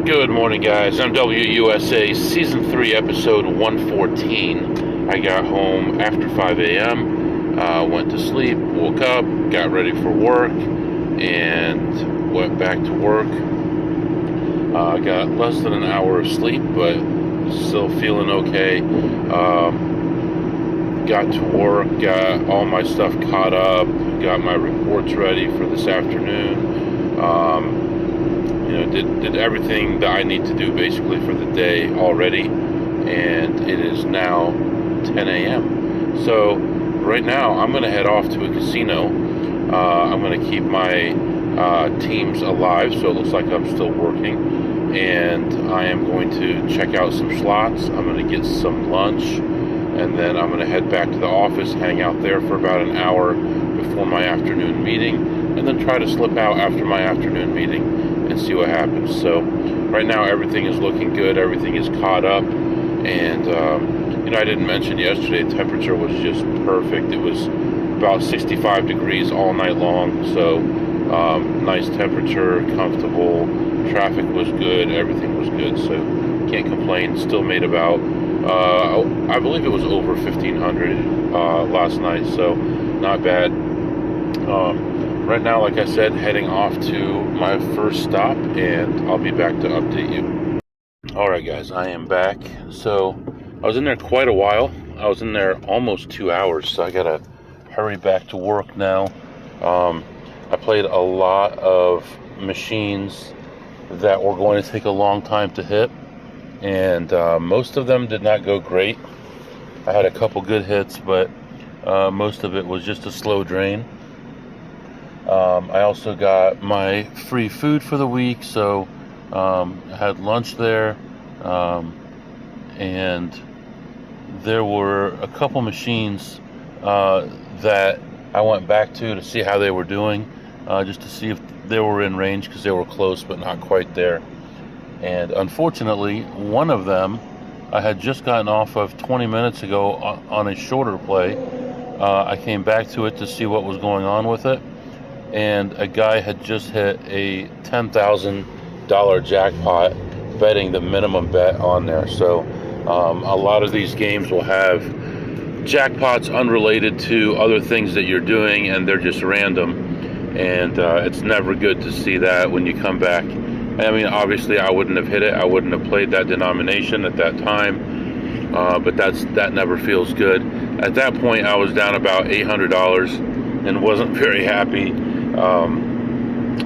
Good morning, guys. I'm WUSA Season 3, Episode 114. I got home after 5 a.m., went to sleep, woke up, got ready for work, and went back to work. I got less than an hour of sleep, but still feeling okay. Got to work, got all my stuff caught up, got my reports ready for this afternoon. Did everything that I need to do basically for the day already, and it is now 10 a.m. So right now I'm going to head off to a casino. I'm going to keep my teams alive, so it looks like I'm still working, and I am going to check out some slots. I'm going to get some lunch, and then I'm going to head back to the office, hang out there for about an hour before my afternoon meeting, and then try to slip out after my afternoon meeting and see what happens. So right now everything is looking good, everything is caught up, and I didn't mention yesterday, temperature was just perfect. It was about 65 degrees all night long, so nice temperature, comfortable, traffic was good, everything was good, so can't complain. Still made about I believe it was over 1,500 last night, so not bad. Right now, like I said, heading off to my first stop, and I'll be back to update you. Alright guys, I am back. So I was in there quite a while. I was in there almost 2 hours, so I gotta hurry back to work now. I played a lot of machines that were going to take a long time to hit, and most of them did not go great. I had a couple good hits, but most of it was just a slow drain. I also got my free food for the week, so I had lunch there, and there were a couple machines that I went back to see how they were doing, just to see if they were in range, because they were close but not quite there. And unfortunately, one of them I had just gotten off of 20 minutes ago on a shorter play. I came back to it to see what was going on with it, and a guy had just hit a $10,000 jackpot betting the minimum bet on there. So a lot of these games will have jackpots unrelated to other things that you're doing, and they're just random, and it's never good to see that when you come back. I mean, obviously I wouldn't have hit it, I wouldn't have played that denomination at that time, but that never feels good. At that point I was down about $800 and wasn't very happy.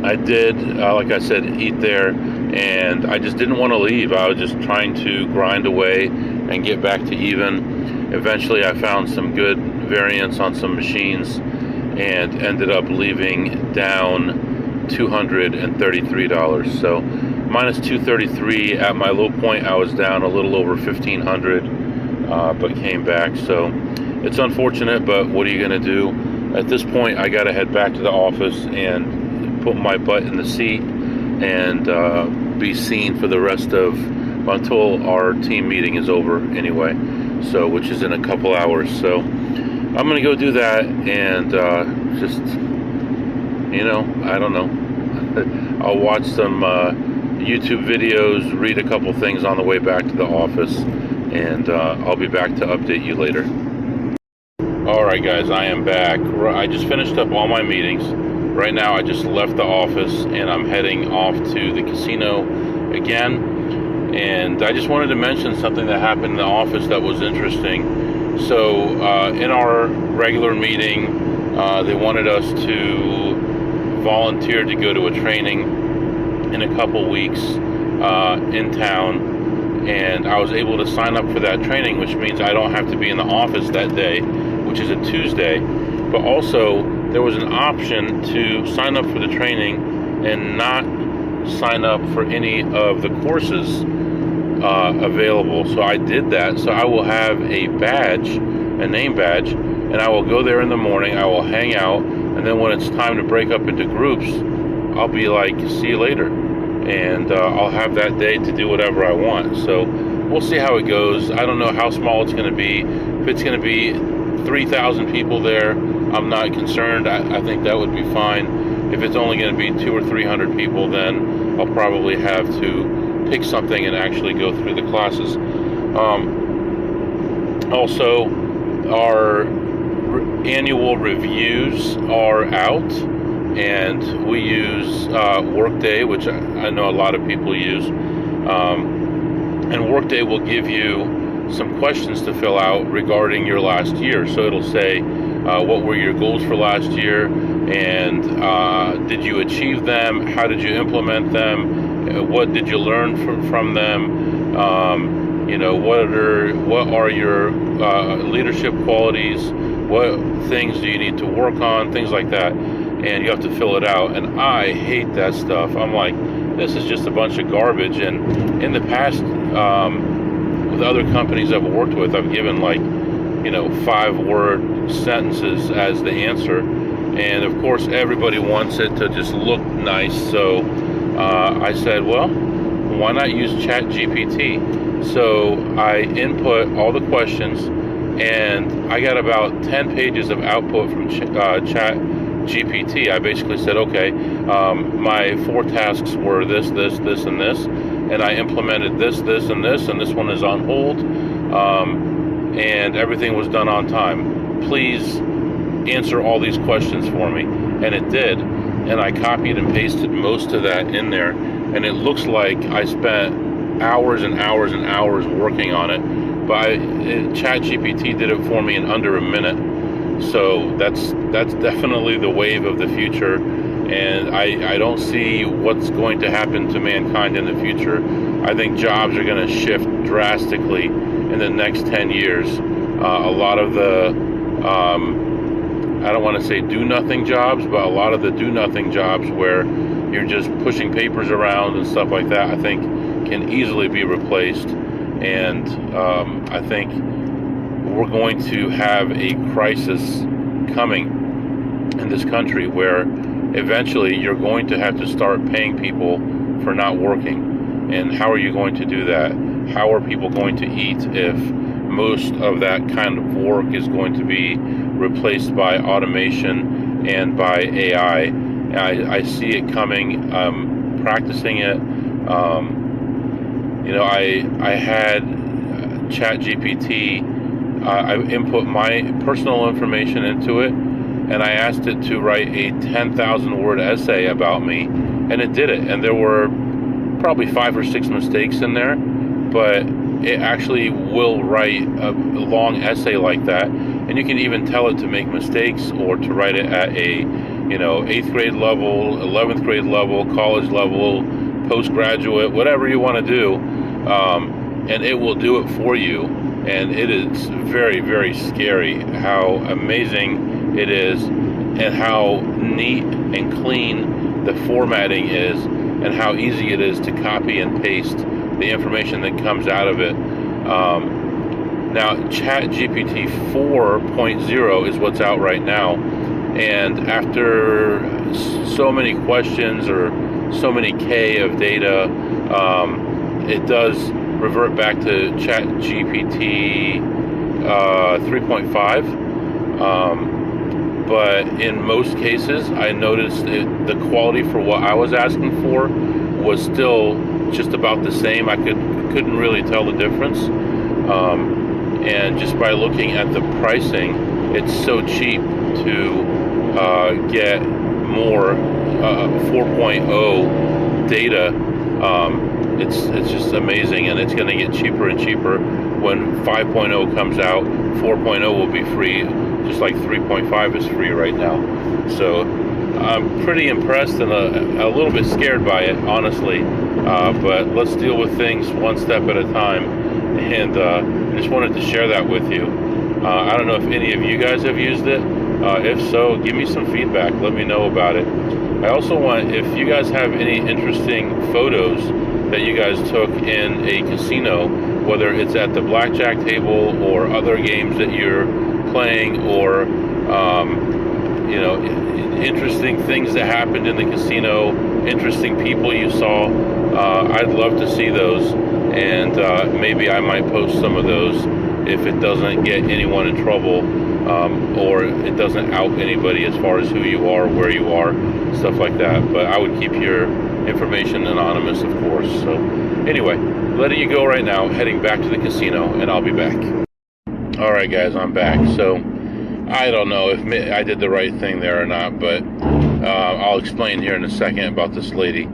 I did, like I said, eat there, and I just didn't want to leave. I was just trying to grind away and get back to even. Eventually I found some good variants on some machines and ended up leaving down $233. So minus 233. At my low point I was down a little over 1,500, but came back. So it's unfortunate, but what are you going to do? At this point, I got to head back to the office and put my butt in the seat and be seen for the rest of, until our team meeting is over anyway, so which is in a couple hours. So I'm going to go do that, and just, I don't know. I'll watch some YouTube videos, read a couple things on the way back to the office, and I'll be back to update you later. Alright guys, I am back. I just finished up all my meetings. Right now I just left the office and I'm heading off to the casino again. And I just wanted to mention something that happened in the office that was interesting. So in our regular meeting, they wanted us to volunteer to go to a training in a couple weeks in town. And I was able to sign up for that training, which means I don't have to be in the office that day, which is a Tuesday. But also there was an option to sign up for the training and not sign up for any of the courses available. So I did that. So I will have a badge, a name badge, and I will go there in the morning, I will hang out, and then when it's time to break up into groups, I'll be like, see you later, and I'll have that day to do whatever I want. So we'll see how it goes. I don't know how small it's going to be. If it's going to be 3,000 people there, I'm not concerned. I think that would be fine. If it's only going to be 200 or 300 people, then I'll probably have to pick something and actually go through the classes. Also, our annual reviews are out, and we use Workday, which I know a lot of people use. And Workday will give you some questions to fill out regarding your last year. So it'll say, what were your goals for last year, and did you achieve them? How did you implement them? What did you learn from them? You know, what are your leadership qualities? What things do you need to work on? Things like that. And you have to fill it out. And I hate that stuff. I'm like, this is just a bunch of garbage. And in the past, with other companies I've worked with, I've given like, 5-word sentences as the answer. And of course, everybody wants it to just look nice. So I said, well, why not use ChatGPT? So I input all the questions, and I got about 10 pages of output from ChatGPT. I basically said, okay, my 4 tasks were this, this, this, and this, and I implemented this, this, and this one is on hold, and everything was done on time. Please answer all these questions for me. And it did, and I copied and pasted most of that in there, and it looks like I spent hours and hours and hours working on it, but ChatGPT did it for me in under a minute. So that's definitely the wave of the future, and I don't see what's going to happen to mankind in the future. I think jobs are going to shift drastically in the next 10 years. A lot of the I don't want to say do-nothing jobs, but a lot of the do-nothing jobs where you're just pushing papers around and stuff like that, I think can easily be replaced. And I think we're going to have a crisis coming in this country where eventually you're going to have to start paying people for not working. And how are you going to do that? How are people going to eat if most of that kind of work is going to be replaced by automation and by AI? I see it coming. Practicing it. I had ChatGPT. I input my personal information into it, and I asked it to write a 10,000-word essay about me, and it did it. And there were probably 5 or 6 mistakes in there, but it actually will write a long essay like that. And you can even tell it to make mistakes or to write it at a 8th grade level, 11th grade level, college level, postgraduate, whatever you want to do, and it will do it for you. And it is very, very scary how amazing it is, and how neat and clean the formatting is, and how easy it is to copy and paste the information that comes out of it. Now, ChatGPT 4.0 is what's out right now, and after so many questions or so many K of data, it does revert back to ChatGPT 3.5. But in most cases, I noticed the quality for what I was asking for was still just about the same. I couldn't really tell the difference. And just by looking at the pricing, it's so cheap to get more 4.0 data. It's just amazing, and it's going to get cheaper and cheaper. When 5.0 comes out, 4.0 will be free, just like 3.5 is free right now. So I'm pretty impressed and a little bit scared by it, honestly. But let's deal with things one step at a time. And I just wanted to share that with you. I don't know if any of you guys have used it. If so, give me some feedback. Let me know about it. I also want, if you guys have any interesting photos that you guys took in a casino, whether it's at the blackjack table or other games that you're playing, or interesting things that happened in the casino, interesting people you saw, I'd love to see those, and maybe I might post some of those if it doesn't get anyone in trouble, or it doesn't out anybody as far as who you are, where you are, stuff like that. But I would keep your Information anonymous, of course. So anyway, letting you go right now, heading back to the casino, and I'll be back. Alright guys, I'm back. So I don't know if I did the right thing there or not, but I'll explain here in a second about this lady.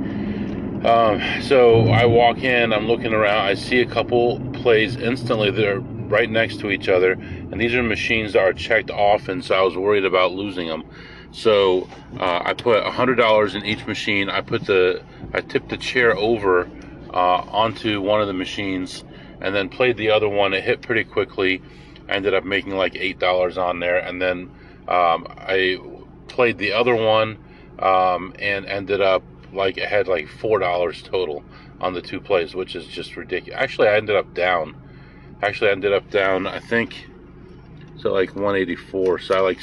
So I walk in, I'm looking around, I see a couple plays instantly. They're right next to each other, and these are machines that are checked off, and so I was worried about losing them. So I put $100 in each machine. I tipped the chair over onto one of the machines, and then played the other one. It hit pretty quickly. I ended up making like $8 on there, and then I played the other one and ended up I had like $4 total on the two plays, which is just ridiculous. Actually, I ended up down. I think so, like 184. So I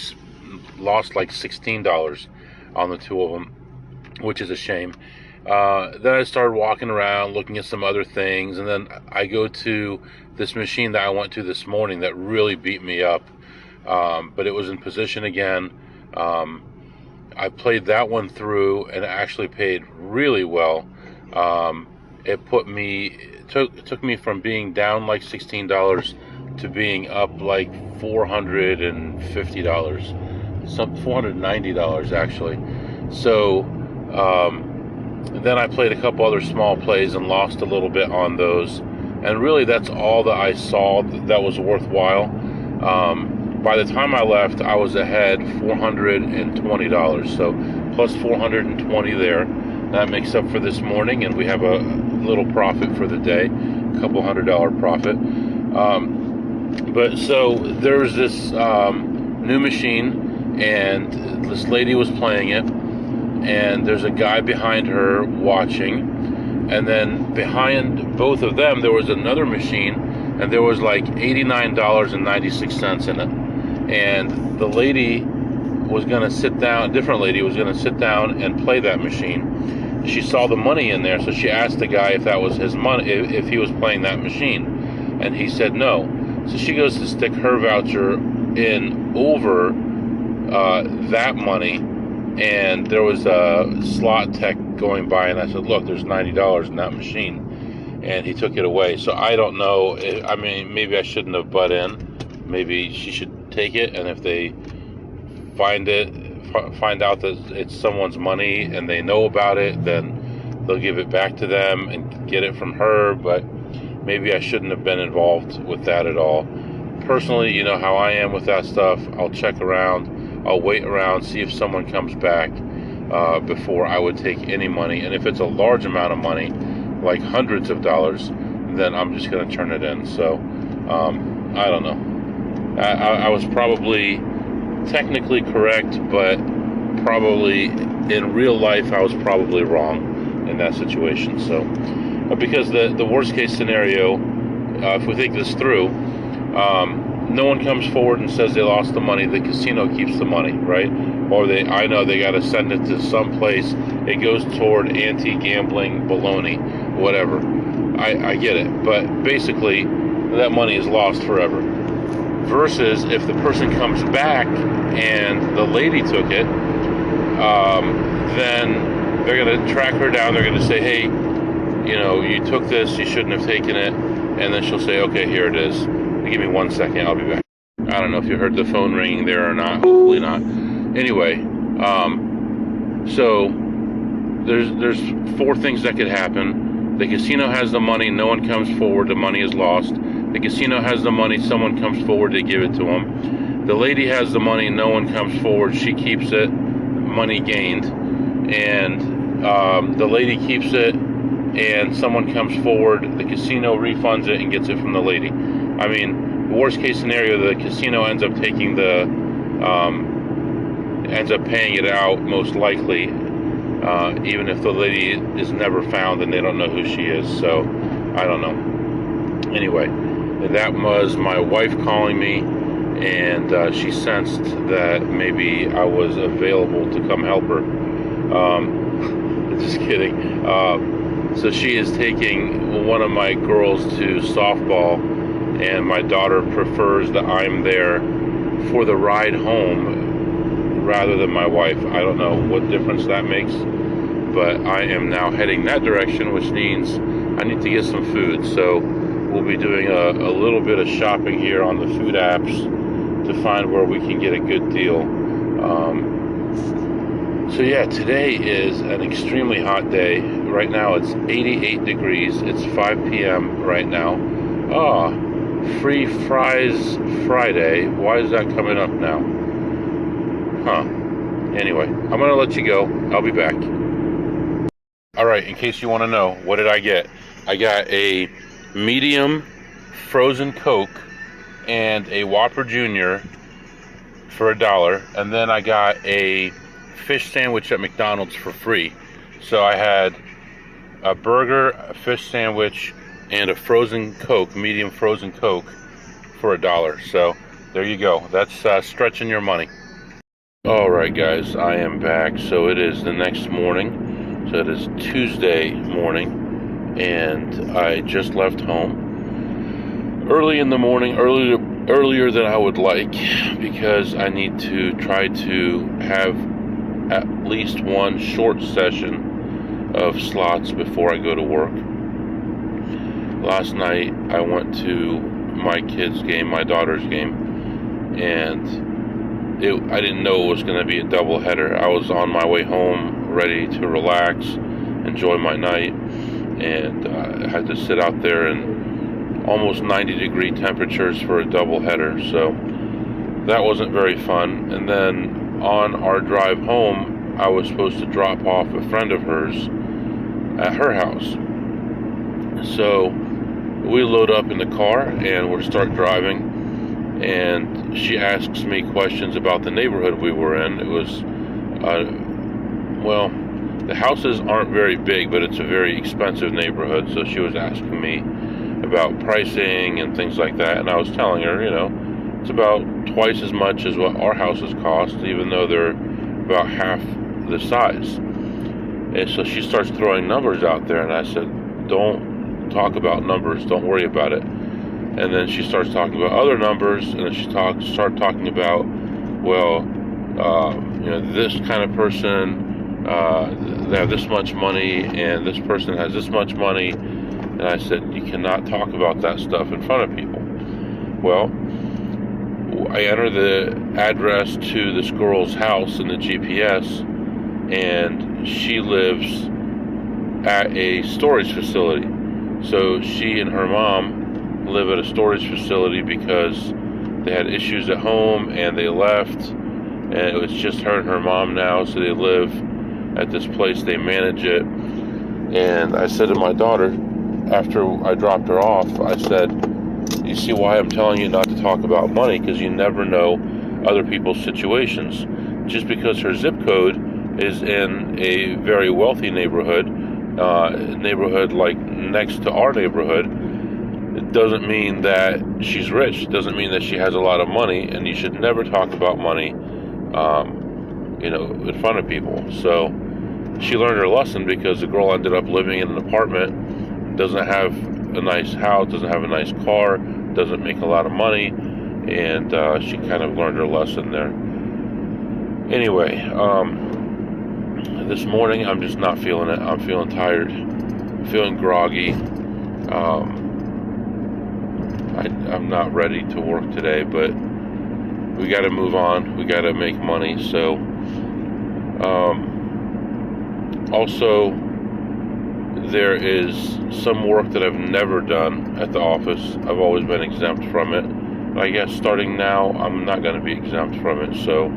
lost like $16 on the two of them, which is a shame. Then I started walking around looking at some other things, and then I go to this machine that I went to this morning that really beat me up, but it was in position again. I played that one through and it actually paid really well. It took me from being down like $16 to being up like $450, some $490 actually. So then I played a couple other small plays and lost a little bit on those, and really that's all that I saw that was worthwhile. By the time I left, I was ahead $420, so plus 420 there. That makes up for this morning, and we have a little profit for the day, a couple $100 profit. But so there's this new machine, and this lady was playing it, and there's a guy behind her watching, and then behind both of them there was another machine, and there was like $89.96 in it. And the lady was going to sit down, a different lady was going to sit down and play that machine. She saw the money in there, so she asked the guy if that was his money, if he was playing that machine, and he said no. So she goes to stick her voucher in over that money, and there was a slot tech going by, and I said, look, there's $90 in that machine, and he took it away. So I don't know, I mean, maybe I shouldn't have butt in. Maybe she should take it, and if they find out that it's someone's money and they know about it, then they'll give it back to them and get it from her. But maybe I shouldn't have been involved with that at all. Personally, you know how I am with that stuff. I'll check around, I'll wait around, see if someone comes back before I would take any money. And if it's a large amount of money, like hundreds of dollars, then I'm just going to turn it in. So I don't know. I was probably technically correct, but probably in real life I was probably wrong in that situation. So because the worst case scenario, if we think this through, no one comes forward and says they lost the money. The casino keeps the money, right? Or I know they got to send it to some place. It goes toward anti-gambling baloney, whatever. I get it, but basically that money is lost forever. Versus if the person comes back and the lady took it, then they're going to track her down. They're going to say, hey, you know, you took this, you shouldn't have taken it. And then she'll say, okay, here it is. Give me 1 second, I'll be back. I don't know if you heard the phone ringing there or not. Hopefully not. Anyway, so there's four things that could happen. The casino has the money, no one comes forward, the money is lost. The casino has the money, someone comes forward, they give it to them. The lady has the money, no one comes forward, she keeps it, money gained. And the lady keeps it, and someone comes forward, the casino refunds it and gets it from the lady. I mean, worst case scenario, the casino ends up taking ends up paying it out, most likely, even if the lady is never found and they don't know who she is. So I don't know. Anyway, that was my wife calling me, and she sensed that maybe I was available to come help her. Just kidding. So she is taking one of my girls to softball, and my daughter prefers that I'm there for the ride home rather than my wife. I don't know what difference that makes, but I am now heading that direction, which means I need to get some food. So we'll be doing a little bit of shopping here on the food apps to find where we can get a good deal. So yeah, today is an extremely hot day. Right now it's 88 degrees. It's 5 p.m. right now. Free fries Friday. Why is that coming up now? Anyway, I'm going to let you go. I'll be back. Alright, in case you want to know, what did I get? I got a medium frozen Coke and a Whopper Jr. for $1. And then I got a fish sandwich at McDonald's for free. So I had a burger, a fish sandwich, and a frozen Coke, medium frozen Coke for $1. So there you go. That's stretching your money. Alright guys, I am back. So it is the next morning. So it is Tuesday morning, and I just left home early in the morning, earlier than I would like, because I need to try to have at least one short session of slots before I go to work. Last night I went to my kid's game, my daughter's game, and I didn't know it was going to be a double header. I was on my way home, ready to relax, enjoy my night, and I had to sit out there in almost 90-degree temperatures for a double header, so that wasn't very fun. And then on our drive home, I was supposed to drop off a friend of hers at her house. So we load up in the car and we start driving, and she asks me questions about the neighborhood we were in. It was, well, the houses aren't very big, but it's a very expensive neighborhood. So she was asking me about pricing and things like that, and I was telling her, it's about twice as much as what our houses cost, even though they're about half the size. And so she starts throwing numbers out there, and I said, don't talk about numbers, don't worry about it. And then she starts talking about other numbers, and then she started talking about, well, this kind of person, they have this much money, and this person has this much money. And I said, you cannot talk about that stuff in front of people. Well, I enter the address to this girl's house in the GPS, and she lives at a storage facility. So she and her mom live at a storage facility because they had issues at home and they left, and it was just her and her mom now, so they live at this place, they manage it. And I said to my daughter, after I dropped her off, I said, you see why I'm telling you not to talk about money, because you never know other people's situations. Just because her zip code is in a very wealthy neighborhood like next to our neighborhood, it doesn't mean that she's rich. It doesn't mean that she has a lot of money, and you should never talk about money, in front of people. So she learned her lesson, because the girl ended up living in an apartment, doesn't have a nice house, doesn't have a nice car, doesn't make a lot of money, and she kind of learned her lesson there. Anyway, this morning I'm just not feeling it. I'm feeling tired, feeling groggy. I'm not ready to work today, but we got to move on. We got to make money. So, also, there is some work that I've never done at the office. I've always been exempt from it. I guess starting now, I'm not going to be exempt from it. So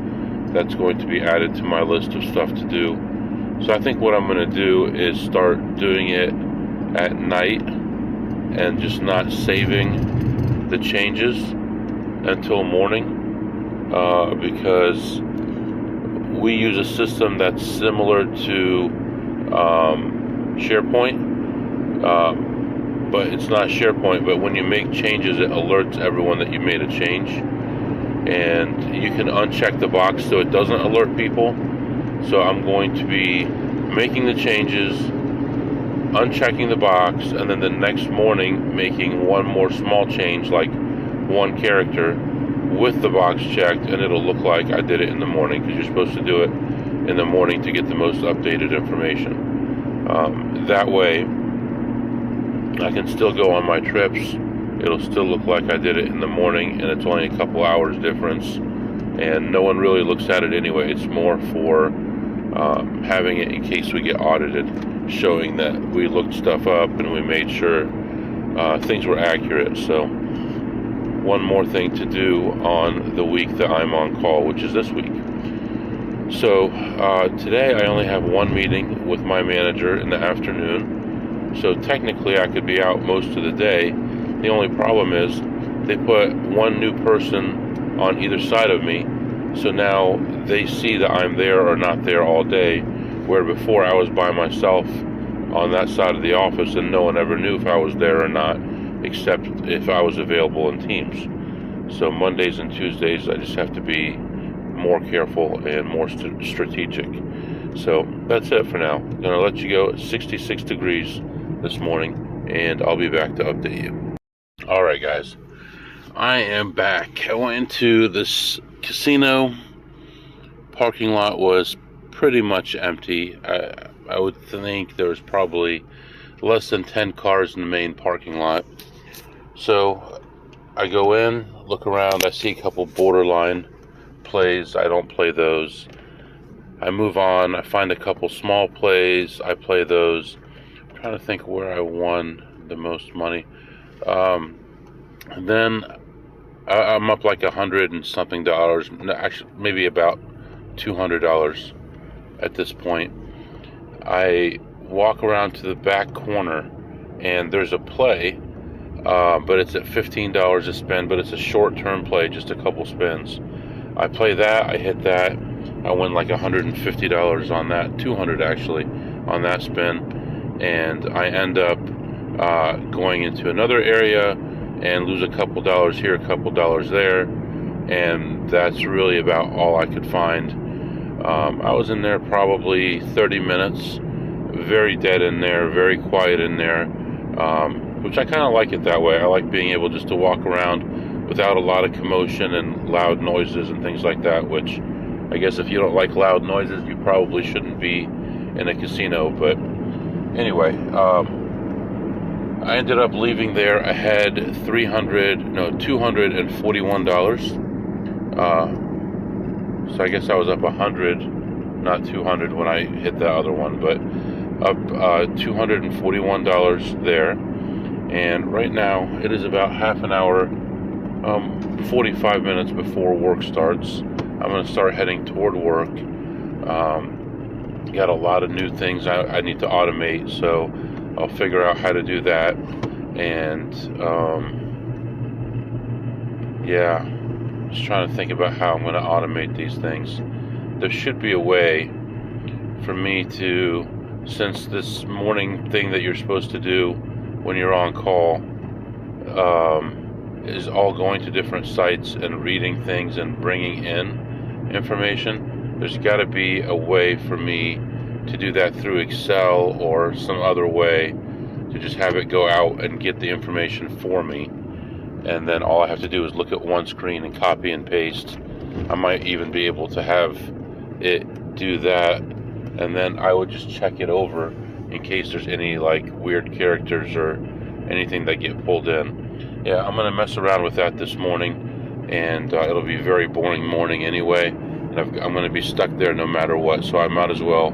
that's going to be added to my list of stuff to do. So I think what I'm going to do is start doing it at night and just not saving the changes until morning, because we use a system that's similar to SharePoint, but it's not SharePoint. But when you make changes, it alerts everyone that you made a change, and you can uncheck the box so it doesn't alert people. So I'm going to be making the changes, unchecking the box, and then the next morning making one more small change, like one character, with the box checked, and it'll look like I did it in the morning, because you're supposed to do it in the morning to get the most updated information. That way, I can still go on my trips. It'll still look like I did it in the morning, and it's only a couple hours difference, and no one really looks at it anyway. It's more for having it in case we get audited, showing that we looked stuff up and we made sure things were accurate. So one more thing to do on the week that I'm on call, which is this week. So today I only have one meeting with my manager in the afternoon, so technically I could be out most of the day. The only problem is they put one new person on either side of me, so now they see that I'm there or not there all day, where before I was by myself on that side of the office and no one ever knew if I was there or not, except if I was available in Teams. So Mondays and Tuesdays I just have to be more careful and more strategic. So that's it for now. I'm gonna let you go at 66 degrees this morning, and I'll be back to update you. All right, guys, I am back. I went into this casino. Parking lot was pretty much empty. I would think there was probably less than 10 cars in the main parking lot. So I go in, look around, I see a couple borderline plays. I don't play those. I move on, I find a couple small plays, I play those. I'm trying to think where I won the most money. And then I'm up like $100 and something, actually maybe about $200 at this point. I walk around to the back corner and there's a play, but it's at $15 a spin, but it's a short-term play, just a couple spins. I play that, I hit that, I win like $150 on that, $200 actually, on that spin, and I end up going into another area and lose a couple dollars here, a couple dollars there, and that's really about all I could find. I was in there probably 30 minutes, very dead in there, very quiet in there, which I kind of like it that way. I like being able just to walk around without a lot of commotion and loud noises and things like that, which I guess if you don't like loud noises, you probably shouldn't be in a casino. But anyway, I ended up leaving there ahead $241. So I guess I was up 100, not 200 when I hit the other one, but up $241 there. And right now it is about half an hour, 45 minutes before work starts. I'm going to start heading toward work. Got a lot of new things I need to automate, so I'll figure out how to do that. And yeah, just trying to think about how I'm going to automate these things. There should be a way for me to, since this morning thing that you're supposed to do when you're on call is all going to different sites and reading things and bringing in information, there's got to be a way for me to do that through Excel or some other way to just have it go out and get the information for me, and then all I have to do is look at one screen and copy and paste. I might even be able to have it do that, and then I would just check it over in case there's any like weird characters or anything that get pulled in. Yeah, I'm gonna mess around with that this morning, and it'll be a very boring morning anyway, and I'm gonna be stuck there no matter what, so I might as well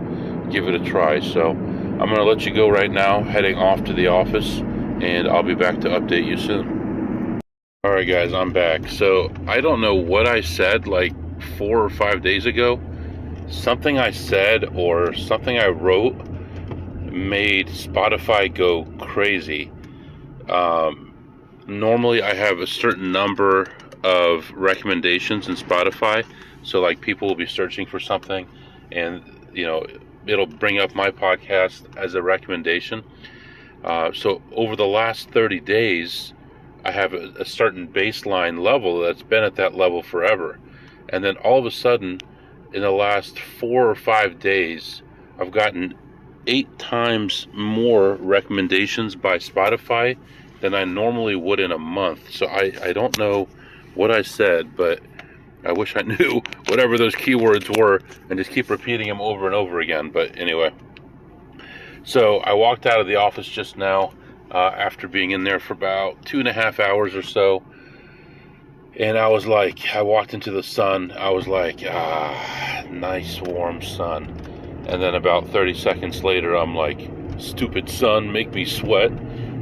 give it a try. So I'm gonna let you go right now, heading off to the office, and I'll be back to update you soon. Alright guys, I'm back. So I don't know what I said like 4 or 5 days ago. Something I said or something I wrote made Spotify go crazy. Normally I have a certain number of recommendations in Spotify, so like people will be searching for something and it'll bring up my podcast as a recommendation. So over the last 30 days I have a certain baseline level that's been at that level forever, and then all of a sudden in the last 4 or 5 days I've gotten 8 times more recommendations by Spotify than I normally would in a month. So I don't know what I said, but I wish I knew whatever those keywords were and just keep repeating them over and over again. But anyway, so I walked out of the office just now after being in there for about 2.5 hours or so. And I was like, I walked into the sun. I was like, nice warm sun. And then about 30 seconds later, I'm like, stupid sun, make me sweat.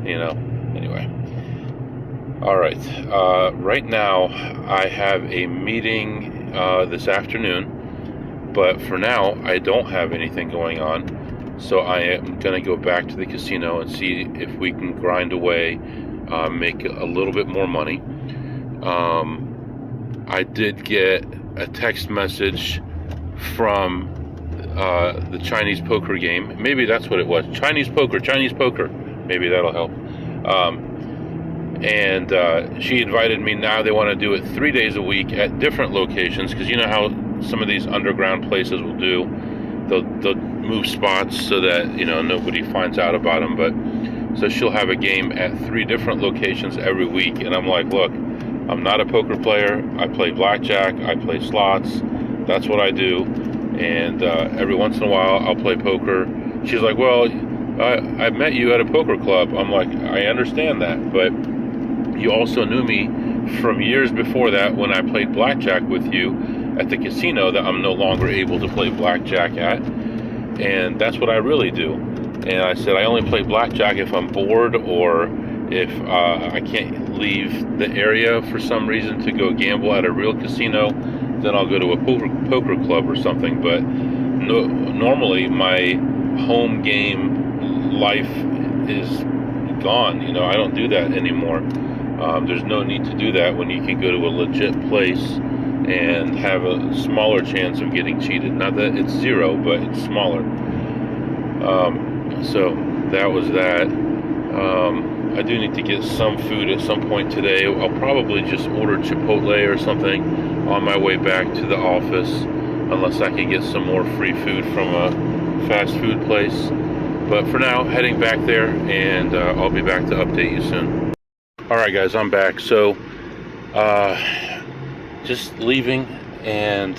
Anyway. All right. Right now, I have a meeting this afternoon. But for now, I don't have anything going on. So I am going to go back to the casino and see if we can grind away, make a little bit more money. I did get a text message from the Chinese poker game. Maybe that's what it was. Chinese poker. Maybe that'll help. And she invited me. Now they want to do it 3 days a week at different locations, because you know how some of these underground places will do. They'll move spots so that nobody finds out about them. But so she'll have a game at 3 different locations every week. And I'm like, look, I'm not a poker player. I play blackjack. I play slots. That's what I do. And every once in a while, I'll play poker. She's like, well, I met you at a poker club. I'm like, I understand that. But you also knew me from years before that when I played blackjack with you at the casino that I'm no longer able to play blackjack at. And that's what I really do. And I said, I only play blackjack if I'm bored, or if I can't leave the area for some reason to go gamble at a real casino, then I'll go to a poker club or something. But normally my home game life is gone. I don't do that anymore. There's no need to do that when you can go to a legit place and have a smaller chance of getting cheated. Not that it's zero, but it's smaller. So that was that. I do need to get some food at some point today. I'll probably just order Chipotle or something on my way back to the office, unless I can get some more free food from a fast food place. But for now, heading back there, and I'll be back to update you soon. Alright guys, I'm back. So, just leaving, and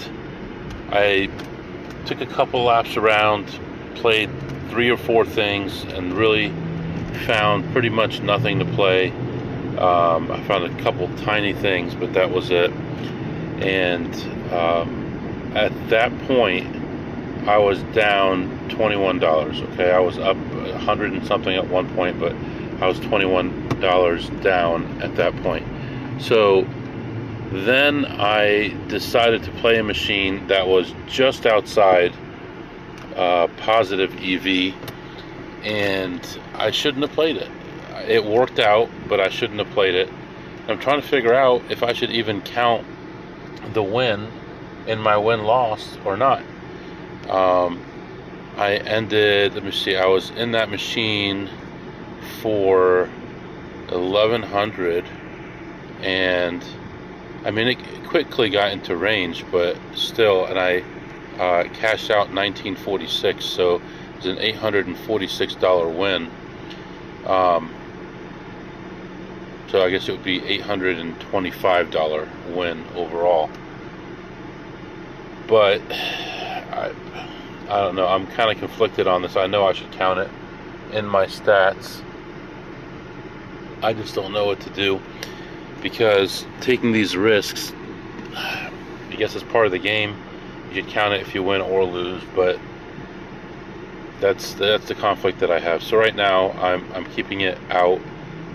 I took a couple laps around, played 3 or 4 things, and really found pretty much nothing to play. I found a couple tiny things, but that was it. And at that point, I was down $21. Okay, I was up 100 and something at one point, but I was $21 down at that point. So then I decided to play a machine that was just outside positive EV, and I shouldn't have played it. It worked out, but I shouldn't have played it. I'm trying to figure out if I should even count the win in my win-loss or not. I ended, let me see, I was in that machine for 1,100, and I mean, it quickly got into range, but still, and I cashed out 1946, so it's an $846 win. So I guess it would be $825 win overall. But I don't know, I'm kind of conflicted on this. I know I should count it in my stats. I just don't know what to do, because taking these risks, I guess it's part of the game. You should count it if you win or lose, but that's the conflict that I have. So right now I'm keeping it out,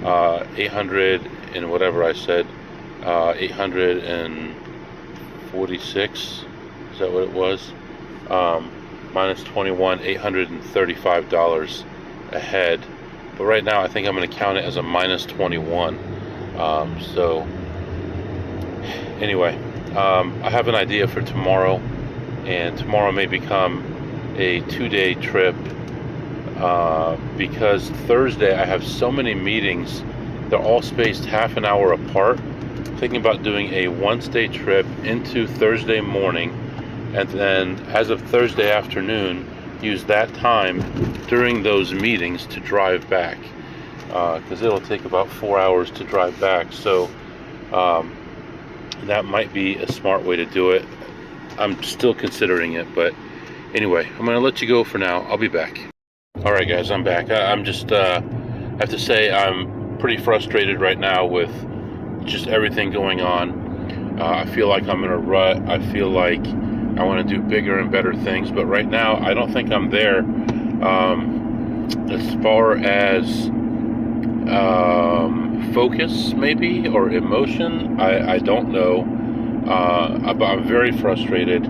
800 and whatever I said, 846, is that what it was? Minus 21, $835 ahead. But right now I think I'm going to count it as a minus 21. So anyway, I have an idea for tomorrow, and tomorrow may become a 2-day trip, because Thursday I have so many meetings. They're all spaced half an hour apart. I'm thinking about doing a Wednesday trip into Thursday morning, and then as of Thursday afternoon, use that time during those meetings to drive back, because it'll take about 4 hours to drive back. So that might be a smart way to do it. I'm still considering it, but anyway, I'm going to let you go for now. I'll be back. All right, guys, I'm back. I'm just have to say I'm pretty frustrated right now with just everything going on. I feel like I'm in a rut. I feel like I want to do bigger and better things, but right now I don't think I'm there. As far as focus, maybe, or emotion, I don't know. But I'm very frustrated.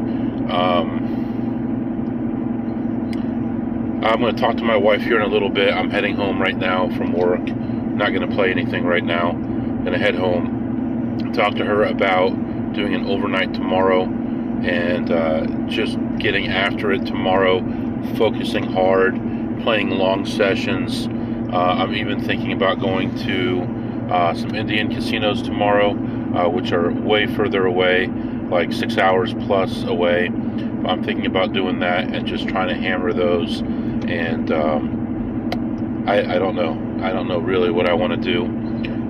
I'm going to talk to my wife here in a little bit. I'm heading home right now from work. I'm not going to play anything right now. I'm going to head home, talk to her about doing an overnight tomorrow, and just getting after it tomorrow, focusing hard, playing long sessions. I'm even thinking about going to some Indian casinos tomorrow, which are way further away, like 6 hours plus away. I'm thinking about doing that and just trying to hammer those. And I don't know. I don't know really what I want to do.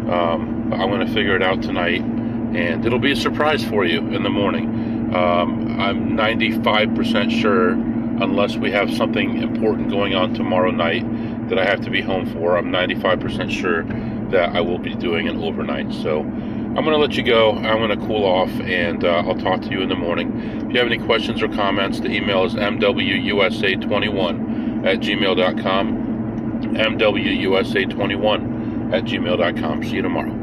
But I'm going to figure it out tonight, and it'll be a surprise for you in the morning. I'm 95% sure, unless we have something important going on tomorrow night that I have to be home for, I'm 95% sure that I will be doing an overnight. So I'm going to let you go. I'm going to cool off, and I'll talk to you in the morning. If you have any questions or comments, the email is mwusa21@gmail.com. mwusa21@gmail.com. See you tomorrow.